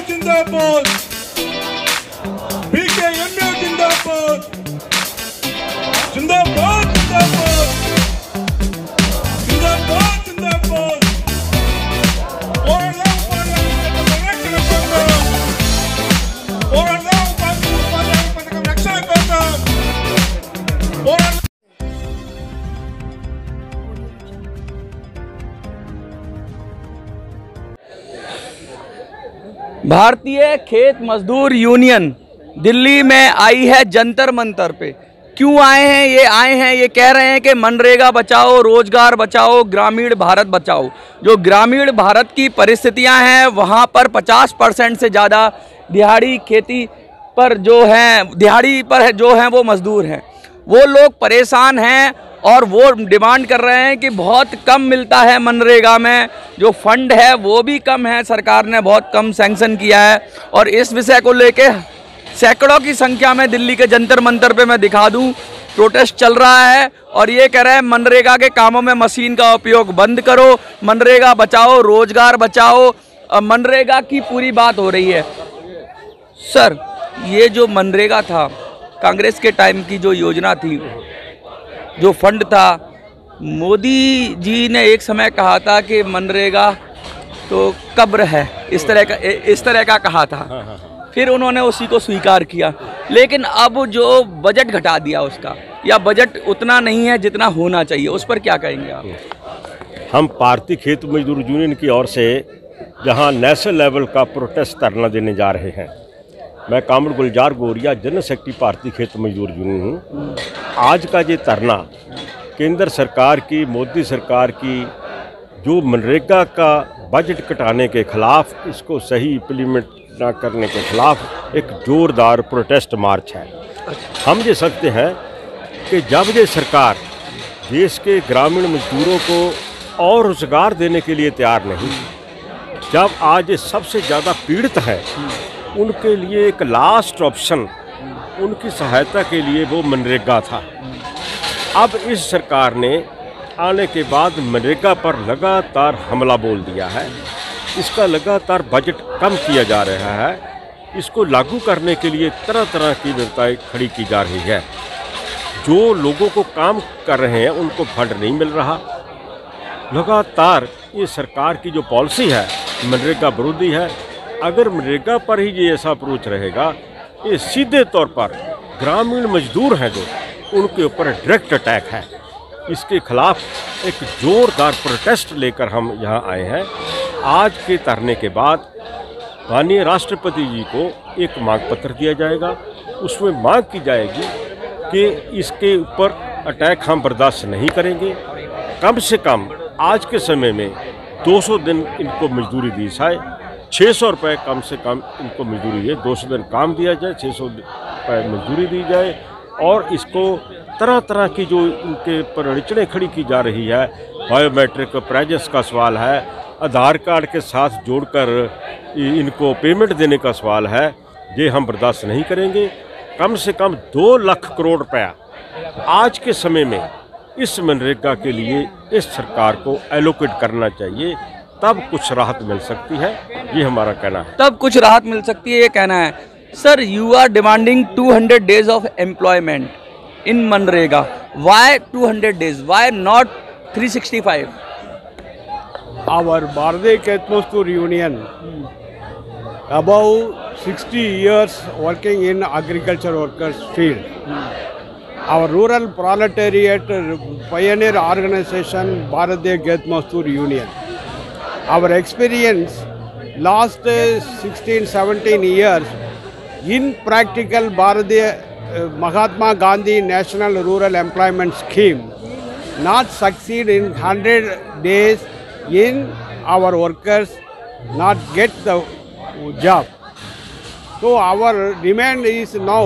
जिंदाबाद, PKMU जिंदाबाद, जिंदाबाद जिंदाबाद, जिंदाबाद जिंदाबाद। भारतीय खेत मजदूर यूनियन दिल्ली में आई है जंतर मंतर पे। क्यों आए हैं? ये कह रहे हैं कि मनरेगा बचाओ, रोजगार बचाओ, ग्रामीण भारत बचाओ। जो ग्रामीण भारत की परिस्थितियां हैं वहां पर 50% से ज़्यादा दिहाड़ी खेती पर जो हैं, दिहाड़ी पर जो हैं वो मजदूर हैं। वो लोग परेशान हैं और वो डिमांड कर रहे हैं कि बहुत कम मिलता है मनरेगा में, जो फंड है वो भी कम है, सरकार ने बहुत कम सैंक्शन किया है। और इस विषय को लेके सैकड़ों की संख्या में दिल्ली के जंतर मंतर पे मैं दिखा दूं प्रोटेस्ट चल रहा है और ये कह रहे हैं मनरेगा के कामों में मशीन का उपयोग बंद करो, मनरेगा बचाओ, रोजगार बचाओ। मनरेगा की पूरी बात हो रही है। सर, ये जो मनरेगा था, कांग्रेस के टाइम की जो योजना थी, जो फंड था, मोदी जी ने एक समय कहा था कि मनरेगा तो कब्र है, इस तरह का कहा था। फिर उन्होंने उसी को स्वीकार किया, लेकिन अब जो बजट घटा दिया उसका, या बजट उतना नहीं है जितना होना चाहिए, उस पर क्या कहेंगे आप? हम भारतीय खेत मजदूर यूनियन की ओर से जहां नेशनल लेवल का प्रोटेस्ट धरना देने जा रहे हैं। मैं कामर गुलजार गोरिया, जनरल सेक्रेटरी भारतीय खेत मजदूर यूनियन हूँ। आज का ये धरना केंद्र सरकार की, मोदी सरकार की जो मनरेगा का बजट घटाने के खिलाफ, इसको सही इम्प्लीमेंट ना करने के खिलाफ एक जोरदार प्रोटेस्ट मार्च है। हम ये सकते हैं कि जब ये सरकार देश के ग्रामीण मजदूरों को और रोजगार देने के लिए तैयार नहीं, जब आज ये सबसे ज़्यादा पीड़ित है, उनके लिए एक लास्ट ऑप्शन, उनकी सहायता के लिए वो मनरेगा था। अब इस सरकार ने आने के बाद मनरेगा पर लगातार हमला बोल दिया है। इसका लगातार बजट कम किया जा रहा है। इसको लागू करने के लिए तरह तरह की व्यवस्थाएं खड़ी की जा रही है। जो लोगों को काम कर रहे हैं उनको फंड नहीं मिल रहा। लगातार ये सरकार की जो पॉलिसी है मनरेगा विरोधी है। अगर मनरेगा पर ही ये ऐसा अप्रोच रहेगा, ये सीधे तौर पर ग्रामीण मजदूर हैं जो, उनके ऊपर डायरेक्ट अटैक है। इसके खिलाफ एक जोरदार प्रोटेस्ट लेकर हम यहाँ आए हैं। आज के धरने के बाद माननीय राष्ट्रपति जी को एक मांग पत्र दिया जाएगा। उसमें मांग की जाएगी कि इसके ऊपर अटैक हम बर्दाश्त नहीं करेंगे। कम से कम आज के समय में 200 दिन इनको मजदूरी दी जाए, 600 रुपये कम से कम इनको मजदूरी है, 200 दिन काम दिया जाए, 600 रुपये मजदूरी दी जाए। और इसको तरह तरह की जो इनके पर अड़चनें खड़ी की जा रही है, बायोमेट्रिक प्राइजेस का सवाल है, आधार कार्ड के साथ जोड़कर इनको पेमेंट देने का सवाल है, ये हम बर्दाश्त नहीं करेंगे। कम से कम 2 लाख करोड़ रुपया आज के समय में इस मनरेगा के लिए इस सरकार को एलोकेट करना चाहिए, तब कुछ राहत मिल सकती है, ये हमारा कहना है। तब कुछ राहत मिल सकती है, ये कहना है। Sir, you are demanding 200 days of employment in Manrega. Why 200 days? Why not 365? Our Bharatiya Khet Mazdoor Union, above 60 years working in agriculture workers field. Our rural proletariat pioneer organization Bharatiya Khet Mazdoor Union. Our experience last 16-17 years in practical Bharatiya Mahatma Gandhi National Rural Employment Scheme not succeed in 100 days in our workers not get the job. So our demand is now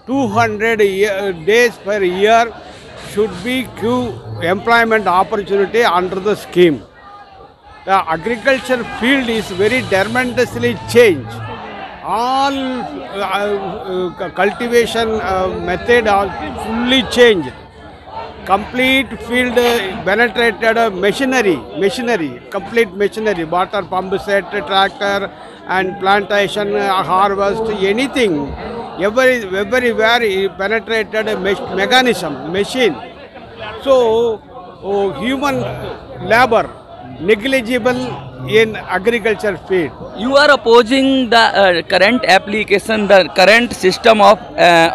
200 days per year should be employment opportunity under the scheme. The agriculture field is very tremendously changed. All cultivation method are fully changed. complete field penetrated machinery, complete machinery, water pump set, tractor and plantation, harvest, anything, everywhere he penetrated mechanism, machine. So human labor negligible in agriculture field. You are opposing the current application, the current system of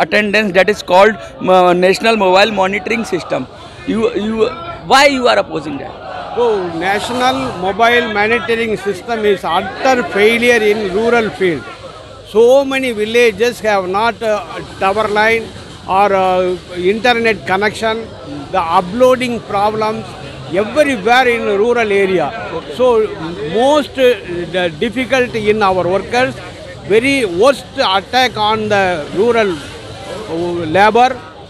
attendance that is called National Mobile Monitoring System. Why you are opposing that? So national mobile monitoring system is utter failure in rural field. So many villages have not tower line or internet connection. The uploading problems everywhere in rural area. So most difficult in our workers, very worst attack on the rural labor.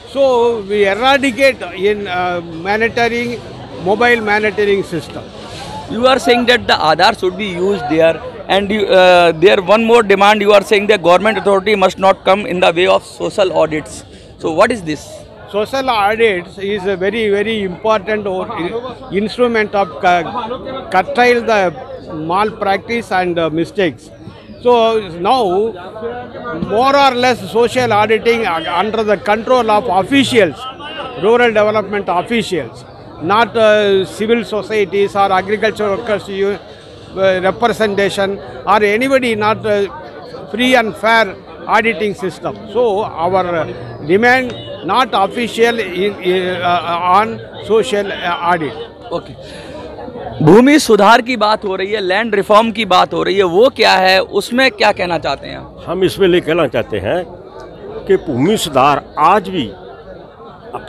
So we eradicate in mobile monitoring system. You are saying that the Aadhaar should be used there, and there one more demand you are saying the government authority must not come in the way of social audits. So what is this? Social audits is a very, very important instrument of curtail the malpractice and mistakes. So now more or less social auditing under the control of officials, rural development officials, not civil societies or agriculture workers representation or anybody, not free and fair auditing system. So our demand not official on social audit. Okay. भूमि सुधार की बात हो रही है, land reform की बात हो रही है, वो क्या है, उसमें क्या कहना चाहते हैं आप? हम इसमें ले कहना चाहते हैं कि भूमि सुधार आज भी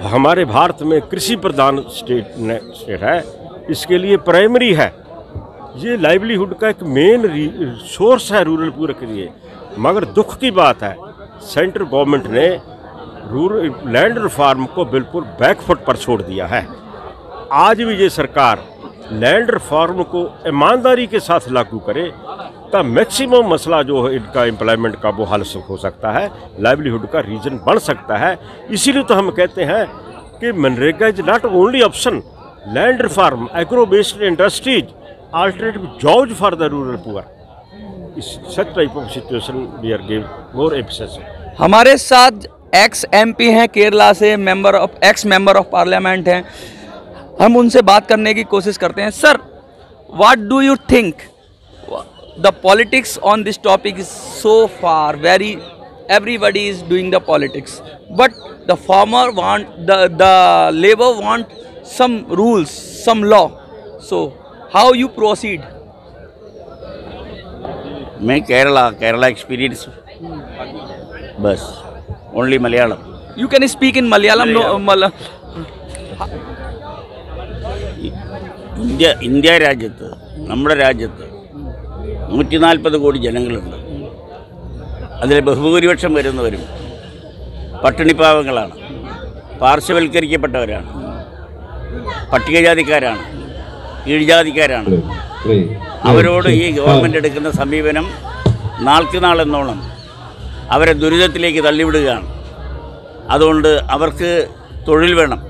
हमारे भारत में कृषि प्रधान स्टेट है, इसके लिए प्राइमरी है। ये लाइवलीहुड का एक मेन सोर्स है रूरल पूरे के लिए। मगर दुख की बात है, सेंट्रल गवर्नमेंट ने रूरल लैंड रिफॉर्म को बिल्कुल बैकफुट पर छोड़ दिया है। आज भी ये सरकार लैंड रिफॉर्म को ईमानदारी के साथ लागू करे तब मैक्सिमम मसला जो है इनका एम्प्लॉयमेंट का वो हल हो सकता है, लाइवलीहुड का रीजन बन सकता है। इसीलिए तो हम कहते हैं कि MNREGA is not only option, land reform, agro based industries, alternative jobs for the rural poor. Such type of situation we are give more emphasis. हमारे साथ एक्स एमपी हैं केरला से, एक्स मेंबर ऑफ पार्लियामेंट हैं, हम उनसे बात करने की कोशिश करते हैं। Sir, what do you think the politics on this topic is so far very everybody is doing the politics, but the farmer want the labor want some rules, some law. So how you proceed? मैं Kerala experience बस only Malayalam. You can speak in Malayalam. No, India രാജ്യത്ത്, നമ്മുടെ രാജ്യത്ത് 140 കോടി ജനങ്ങളുണ്ട്. അതിൽ ബഹുഭൂരിപക്ഷം വരുന്നവരും പട്ടിണിപ്പാവങ്ങളാണ്, പാർശ്വവൽക്കരിക്കപ്പെട്ടവരാണ്, പട്ടികജാതിക്കാരാണ്, കീഴ്ജാതിക്കാരാണ്. അവരോട് ഈ ഗവൺമെൻറ് എടുക്കുന്ന സമീപനം നാൾക്ക് നാളെന്നോണം അവരെ ദുരിതത്തിലേക്ക് തള്ളിവിടുകയാണ്. അതുകൊണ്ട് അവർക്ക് തൊഴിൽ വേണം.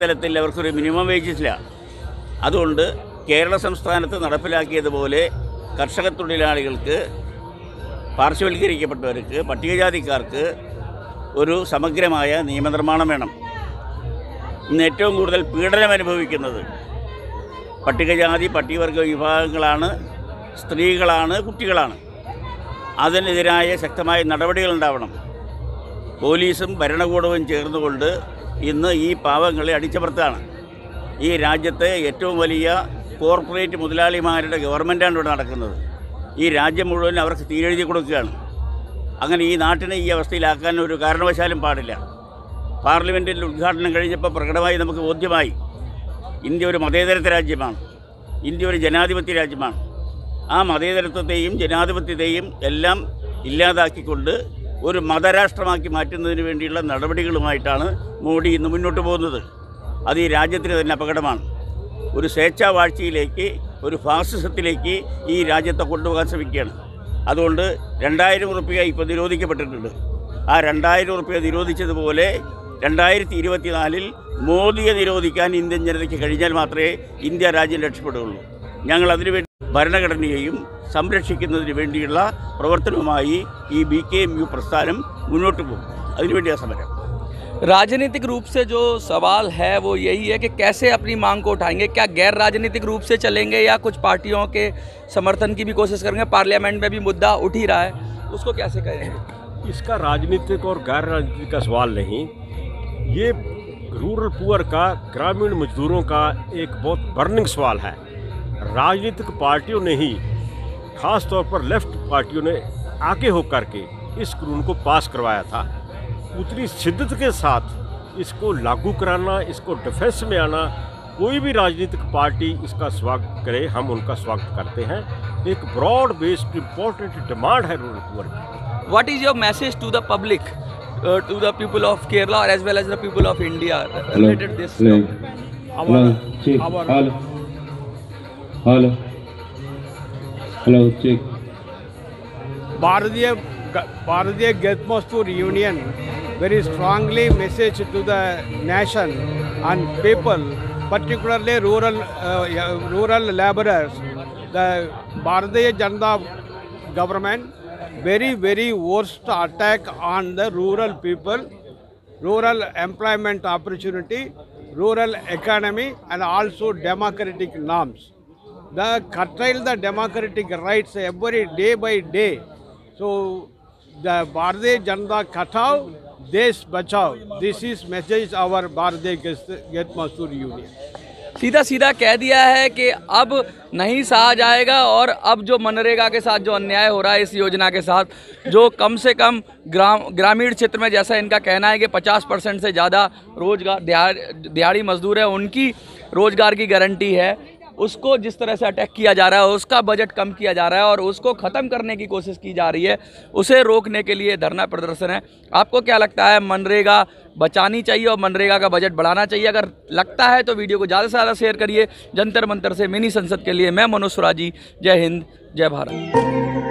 തലത്തിൽ അവർക്കൊരു മിനിമം വേജസ് ഇല്ല. അതുകൊണ്ട് കേരള സംസ്ഥാനത്ത് നടപ്പിലാക്കിയതുപോലെ കർഷക തൊഴിലാളികൾക്ക്, പാർശ്വവൽക്കരിക്കപ്പെട്ടവർക്ക്, പട്ടികജാതിക്കാർക്ക് ഒരു സമഗ്രമായ നിയമനിർമ്മാണം വേണം. ഇന്ന് ഏറ്റവും കൂടുതൽ പീഡനം അനുഭവിക്കുന്നത് പട്ടികജാതി പട്ടികവർഗ വിഭാഗങ്ങളാണ്, സ്ത്രീകളാണ്, കുട്ടികളാണ്. അതിനെതിരായ ശക്തമായ നടപടികളുണ്ടാവണം. പോലീസും ഭരണകൂടവും ചേർന്നുകൊണ്ട് ഇന്ന് ഈ പാവങ്ങളെ അടിച്ചമർത്താണ്. ഈ രാജ്യത്തെ ഏറ്റവും വലിയ കോർപ്പറേറ്റ് മുതലാളിമാരുടെ ഗവൺമെൻറ്റാണ് ഇവിടെ നടക്കുന്നത്. ഈ രാജ്യം മുഴുവൻ അവർക്ക് തീരെഴുതി കൊടുക്കുകയാണ്. അങ്ങനെ ഈ നാട്ടിനെ ഈ അവസ്ഥയിലാക്കാൻ ഒരു കാരണവശാലും പാടില്ല. പാർലമെൻറ്റിൽ ഉദ്ഘാടനം കഴിഞ്ഞപ്പോൾ പ്രകടമായി നമുക്ക് ബോധ്യമായി, ഇന്ത്യ ഒരു മതേതരത്വ രാജ്യമാണ്, ഇന്ത്യ ഒരു ജനാധിപത്യ രാജ്യമാണ്. ആ മതേതരത്വത്തെയും ജനാധിപത്യത്തെയും എല്ലാം ഇല്ലാതാക്കിക്കൊണ്ട് ഒരു മതരാഷ്ട്രമാക്കി മാറ്റുന്നതിന് വേണ്ടിയുള്ള നടപടികളുമായിട്ടാണ് മോഡി ഇന്ന് മുന്നോട്ട് പോകുന്നത്. അത് ഈ രാജ്യത്തിന് തന്നെ അപകടമാണ്. ഒരു സ്വേച്ഛാവാഴ്ചയിലേക്ക്, ഒരു ഫാസിസത്തിലേക്ക് ഈ രാജ്യത്തെ കൊണ്ടുപോകാൻ ശ്രമിക്കുകയാണ്. അതുകൊണ്ട് 2000 റുപ്യ ഇപ്പോൾ നിരോധിക്കപ്പെട്ടിട്ടുണ്ട്. ആ 2000 റുപ്യ നിരോധിച്ചതുപോലെ 2024 മോദിയെ നിരോധിക്കാൻ ഇന്ത്യൻ ജനതയ്ക്ക് കഴിഞ്ഞാൽ മാത്രമേ ഇന്ത്യ രാജ്യം രക്ഷപ്പെടുകയുള്ളൂ. ഞങ്ങൾ അതിനുവേണ്ടി ഭരണഘടനയെയും സംരക്ഷിക്കുന്നതിന് വേണ്ടിയുള്ള പ്രവർത്തനവുമായി ഈ BKMU പ്രസ്ഥാനം മുന്നോട്ട് പോകും. അതിനുവേണ്ടിയാണ് സമരം. राजनीतिक रूप से जो सवाल है वो यही है कि कैसे अपनी मांग को उठाएंगे. क्या गैर राजनीतिक रूप से चलेंगे या कुछ पार्टियों के समर्थन की भी कोशिश करेंगे? पार्लियामेंट में भी मुद्दा उठ ही रहा है, उसको कैसे करेंगे? इसका राजनीतिक और गैर राजनीतिक का सवाल नहीं, ये रूरल पुअर का, ग्रामीण मजदूरों का एक बहुत बर्निंग सवाल है. राजनीतिक पार्टियों ने ही, ख़ास तौर पर लेफ्ट पार्टियों ने आगे होकर के इस कानून को पास करवाया था. उतनी शिद्दत के साथ इसको लागू कराना, इसको डिफेंस में आना, कोई भी राजनीतिक पार्टी इसका स्वागत करे, हम उनका स्वागत करते हैं. एक ब्रॉड बेस्ड इम्पोर्टेंट डिमांड है रूरल पुअर की. What is your message to the public, to the people of Kerala or as well as the people of India related this? Hello, check. Bharatiya Geth Mazdoor Union very strongly message to the nation and people, particularly rural laborers. The Bharatiya Janata government very worst attack on the rural people, rural employment opportunity, rural economy, and also democratic norms. The curtail the democratic rights every day by day. So the Bharatiya Janata Katao, Desh Bachao. This is message our Bharatiya Geth Mazdoor Union. सीधा सीधा कह दिया है कि अब नहीं सहा जाएगा और अब जो मनरेगा के साथ जो अन्याय हो रहा है इस योजना के साथ, जो कम से कम ग्रामीण क्षेत्र में, जैसा इनका कहना है कि 50% से ज़्यादा रोजगार दिहाड़ी मजदूर है, उनकी रोजगार की गारंटी है, उसको जिस तरह से अटैक किया जा रहा है, उसका बजट कम किया जा रहा है और उसको ख़त्म करने की कोशिश की जा रही है, उसे रोकने के लिए धरना प्रदर्शन है. आपको क्या लगता है, मनरेगा बचानी चाहिए और मनरेगा का बजट बढ़ाना चाहिए? अगर लगता है तो वीडियो को ज़्यादा से ज़्यादा शेयर करिए. जंतर मंतर से मिनी संसद के लिए मैं मनोज सुराजी. जय हिंद, जय भारत.